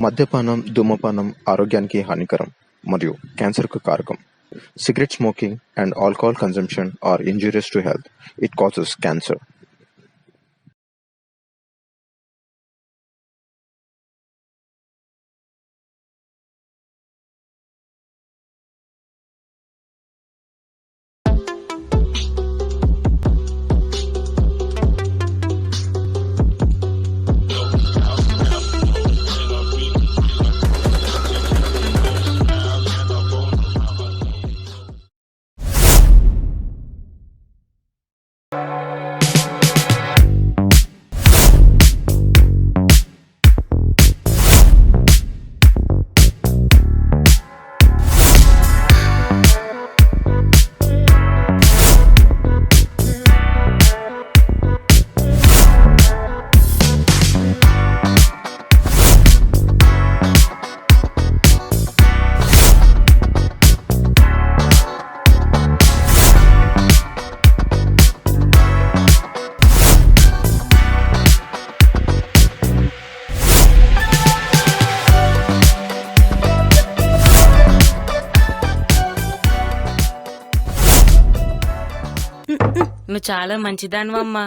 మద్యపానం, ధూమపానం ఆరోగ్యానికి హానికరం మరియు క్యాన్సర్కు కారకం. Cigarette smoking and alcohol consumption are injurious to health. It causes cancer. నువ్వు చాలా మంచిదానివమ్మా.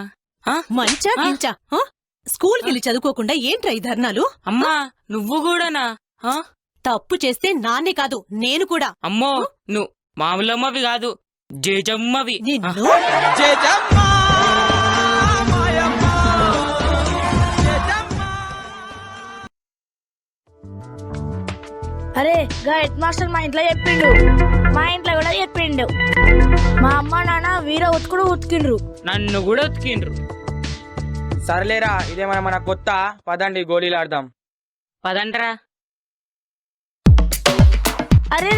మంచా గించా స్కూల్కి వెళ్ళి చదువుకోకుండా ఏంట్రా ఈ ధర్నాలు? అమ్మా నువ్వు కూడానా? తప్పు చేస్తే నాన్నే కాదు నేను కూడా. అమ్మో నువ్వు మామూలమ్మవి కాదు, జేజమ్మవి. అరే గా హెడ్ మాస్టర్ మా ఇంట్లో చెప్పిండు, మా ఇంట్లో కూడా చెప్పిండు. మా అమ్మ నాన్న వీర ఉతుకుడు ఉతికిండ్రు, నన్ను కూడా ఉతికిండ్రు. సరేలేరా, ఇదేమన్నా మన కొత్త పదండి గోళీలు ఆడదాం. పదండ్రా. అరే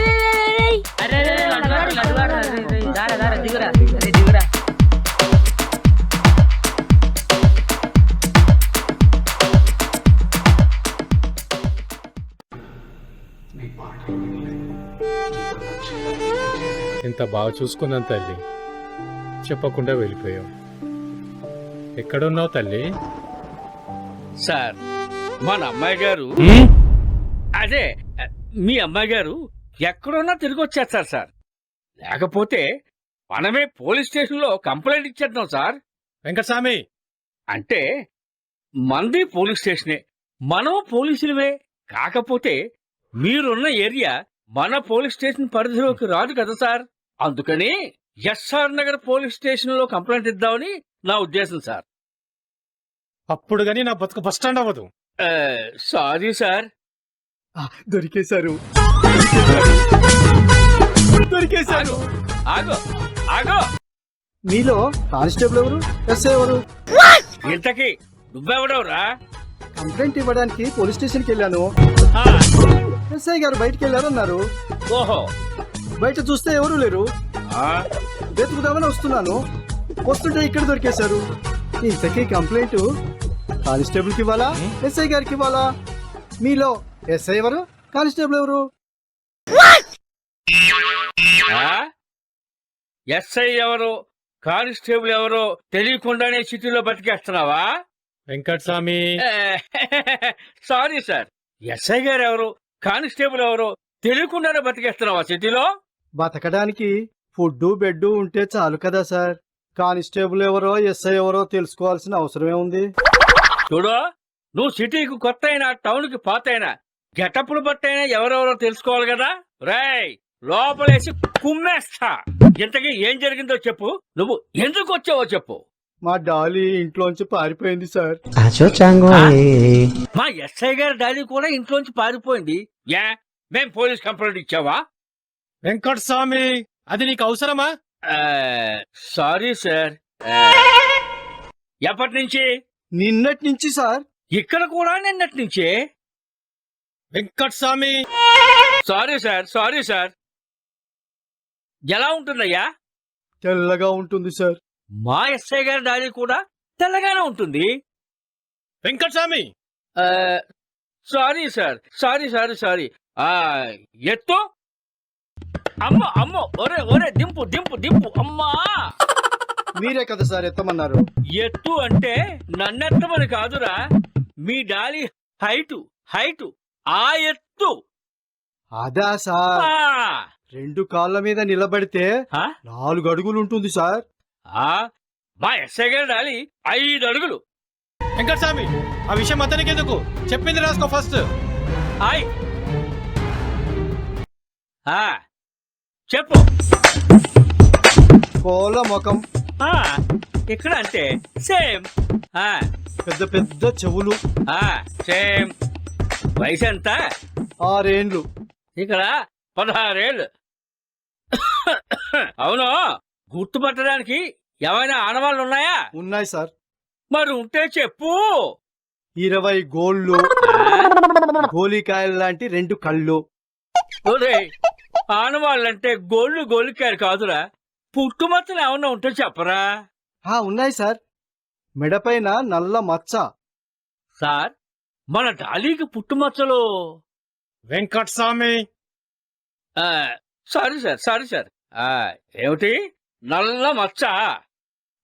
దిగురా. ఇంత బాగా చూసుకున్నాను తల్లి, చెప్పకుండా వెళ్ళిపోయావు. ఎక్కడున్నావు తల్లి? సార్ మన అమ్మాయి గారు, అదే మీ అమ్మాయి గారు ఎక్కడున్నా తిరిగి వచ్చేస్తారు సార్. లేకపోతే మనమే పోలీస్ స్టేషన్లో కంప్లైంట్ ఇచ్చేద్దాం సార్. వెంకటస్వామి, అంటే మంది పోలీస్ స్టేషనే, మనం పోలీసులమే. కాకపోతే మీరున్న ఏరియా మన పోలీస్ స్టేషన్ పరిధిలోకి రాదు కదా సార్. అందుకని ఎస్ఆర్ నగర్ పోలీస్ స్టేషన్ లో కంప్లైంట్ ఇద్దామని నా ఉద్దేశం సార్. అప్పుడు గాని నా బతుకు బస్ స్టాండ్ అవ్వదు. Sorry sir. దొరికేశారు. ఆగో ఆగో, మీలో కానిస్టేబుల్ ఎవరు, ఎస్ఐ ఎవరు? ఇంతకీ నువ్వెవడవురా? కంప్లైంట్ ఇవ్వడానికి పోలీస్ స్టేషన్కి వెళ్ళాను. ఎస్ఐ గారు బయటికి వెళ్ళారన్నారు. ఓహో, బయట చూస్తే ఎవరు లేరు. వెతుకుదామని వస్తున్నాను, వస్తుంటే ఇక్కడ దొరికేశారు. ఇంతకీ కంప్లైంట్ కానిస్టేబుల్కి ఇవ్వాలా, ఎస్ఐ గారికి ఇవ్వాలా? మీలో ఎస్ఐ ఎవరు, కానిస్టేబుల్ ఎవరు? ఎస్ఐ ఎవరు, కానిస్టేబుల్ ఎవరో తెలియకుండానే సిటీలో బతికేస్తున్నావా వెంకటస్వామి? Sorry sir. ఎస్ఐ గారు ఎవరు, కానిస్టేబుల్ ఎవరో తెలియకుండానే బతికేస్తున్నావా సిటీలో? బతకడానికి ఫుడ్ బెడ్ ఉంటే చాలు కదా సార్. కానిస్టేబుల్ ఎవరో ఎస్ఐ ఎవరో తెలుసుకోవాల్సిన అవసరమే ఉంది. చూడు, నువ్వు సిటీకి కొత్త అయినా టౌన్కి పాత అయినా గెటప్పులు బట్టైనా ఎవరెవరో తెలుసుకోవాలి కదా. రేయ్, లోపలేసి కుమ్మేస్తా. ఇంతకీ ఏం జరిగిందో చెప్పు, నువ్వు ఎందుకు వచ్చావో చెప్పు. మా డాలీ ఇంట్లోంచి పారిపోయింది సార్. మా ఎస్ఐ గారి డాడీ కూడా ఇంట్లోంచి పారిపోయింది. మేం పోలీస్ కంప్లైంట్ ఇచ్చావా? వెంకటస్వామి, అది నీకు అవసరమా? Sorry sir. ఎప్పటి నుంచి? నిన్నటి నుంచి సార్. ఇక్కడ కూడా నిన్నటి నుంచే. Venkataswamy, sorry sir, sorry sir. ఎలా ఉంటుందయ్యా? తెల్లగా ఉంటుంది సార్. మా ఎస్ఐ గారి డాడీ కూడా తెల్లగానే ఉంటుంది. Venkataswamy, sorry sir, sorry sorry sorry. ఎత్తు. అమ్మో అమ్మో, ఒరే ఒరే, దింపు దింపు దింపు. అమ్మా, మీరే కదా సార్ ఎత్తమన్నారు. ఎత్తు అంటే నన్నెత్తమని కాదురా, మీ డాలీ హైటు ఆ ఎత్తు. అదా సార్, ఆ, 2 కాళ్ళ మీద నిలబడితే ఆ, 4 అడుగులు ఉంటుంది సార్. ఆ, మా ఎస్ఐ గారు డాలి 5 అడుగులు. వెంకటస్వామి, ఆ విషయం అతనికి ఎందుకు చెప్పింది రాసుకో ఫస్ట్. హాయ్. ఆ, చెప్పు. కోళ్ళ ముఖం, ఆ, ఇక్కడ అంతే సేమ్. ఆ, పెద్ద పెద్ద చెవులు, ఆ, సేమ్. వయసు ఎంత? 6 ఏండ్లు. ఇక్కడ 16 ఏళ్ళు. అవును, గుర్తుపట్టడానికి ఏమైనా ఆనవాళ్ళు ఉన్నాయా? ఉన్నాయి సార్. మరి ఉంటే చెప్పు. 20 గోళ్ళు, గోలికాయలు లాంటి 2 కళ్ళు. ఒరేయ్, ఆనవాళ్ళంటే గోళ్ళు గోలికాయలు కాదురా, పుట్టుమచ్చలు ఏమన్నా ఉంటే చెప్పరా. ఉన్నాయి సార్. మెడపైన నల్ల మచ్చ. సార్, మన డాలీకి పుట్టుమచ్చలు. వెంకటస్వామి, ఆ, సారీ సార్. ఏమిటి నల్ల మచ్చ?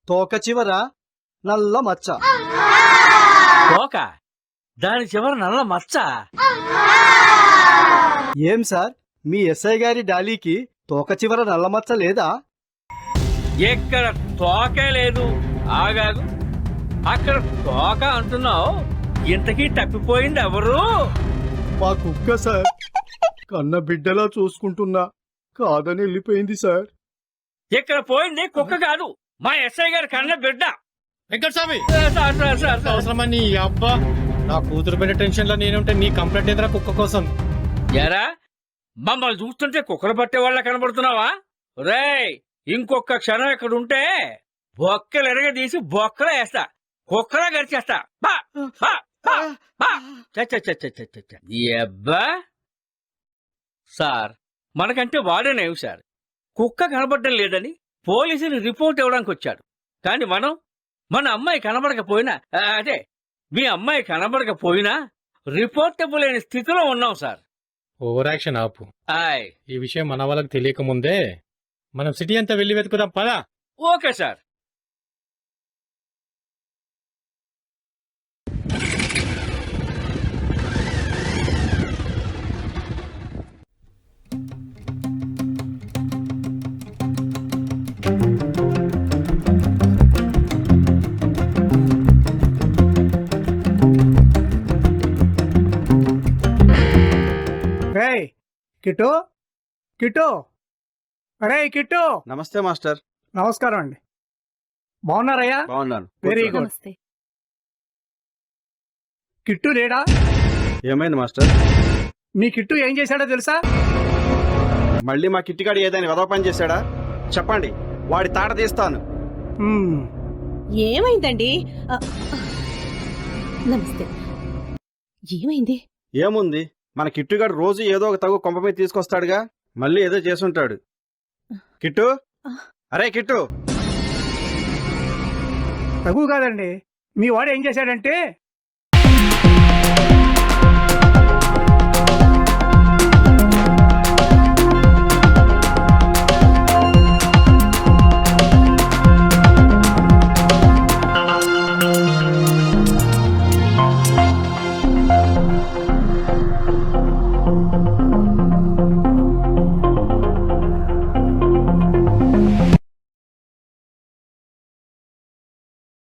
తోక చివర నల్ల మచ్చ. ఓక, దాని చివర నల్ల మచ్చ. ఏం సార్, మీ ఎస్ఐ గారి డాలీకి తోక చివర నల్ల మచ్చ లేదా? ఎక్కడ తోకే లేదు. ఆగాగు, అక్కడ తోక అంటున్నావు. ఇంతకీ తప్పిపోయింది ఎవరు? మా కుక్క సార్. కన్న బిడ్డలా చూసుకుంటున్నా కాదని వెళ్ళిపోయింది సార్. ఇక్కడ పోయింది కుక్క కాదు, మా ఎస్ఐ గారి కన్న బిడ్డ. వెంకటస్వామి, సార్. అవసరమా నీ అబ్బా? నా కూతురు పడిన టెన్షన్ లో నేనుంటే నీ కంప్లైంట్ ఎదురా కుక్క కోసం. ఎరా, మమ్మల్ని చూస్తుంటే కుక్కలు పట్టే వాళ్ళ కనబడుతున్నావా? రేయ్, ఇంకొక క్షణం ఇక్కడ ఉంటే బొక్కలు ఎరగదీసి బొక్కలు వేస్తా, కుక్కలా గడిచేస్తా. బా, బా, బా, బా. చ, చ, చ, చ, చ, చ, చ. ఈ అబ్బా సార్, మనకంటే వాడేనేవి సార్. కుక్క కనబడడం లేదని పోలీసులు రిపోర్ట్ ఇవ్వడానికి వచ్చాడు. కానీ మన అమ్మాయి కనబడకపోయినా, అదే మీ అమ్మాయి కనబడకపోయినా రిపోర్ట్ ఇవ్వలేని స్థితిలో ఉన్నాం సార్. ఓవర్ యాక్షన్ ఆపు. ఆయ్, ఈ విషయం మన వాళ్ళకి తెలియక ముందే మనం సిటీ అంతా వెళ్ళి వెతుకుదాం పదా. Okay sir. కిట్టు కిట్టు అరే కిట్టు. నమస్తే మాస్టర్. నమస్కారం అండి. బాగున్నారయ్యా? బాగున్నాను. Very good. నమస్తే. కిట్టు లేడా? ఏమైంది మాస్టర్? మీ కిట్టు ఏం చేశాడో తెలుసా? మళ్ళీ మా కిట్టిగాడు ఏదైనా వెదవ పని చేశాడా? చెప్పండి, వాడి తాట తీస్తాను. మ్మ్. ఏమైందండి? నమస్తే. ఏమైంది? ఏముంది, మన కిట్టుగాడు రోజు ఏదో ఒక తగు కొంప మీద తీసుకొస్తాడుగా. మళ్ళీ ఏదో చేసుంటాడు. కిట్టు, అరే కిట్టు. తగు కాదండి, మీ వాడు ఏం చేశాడంటే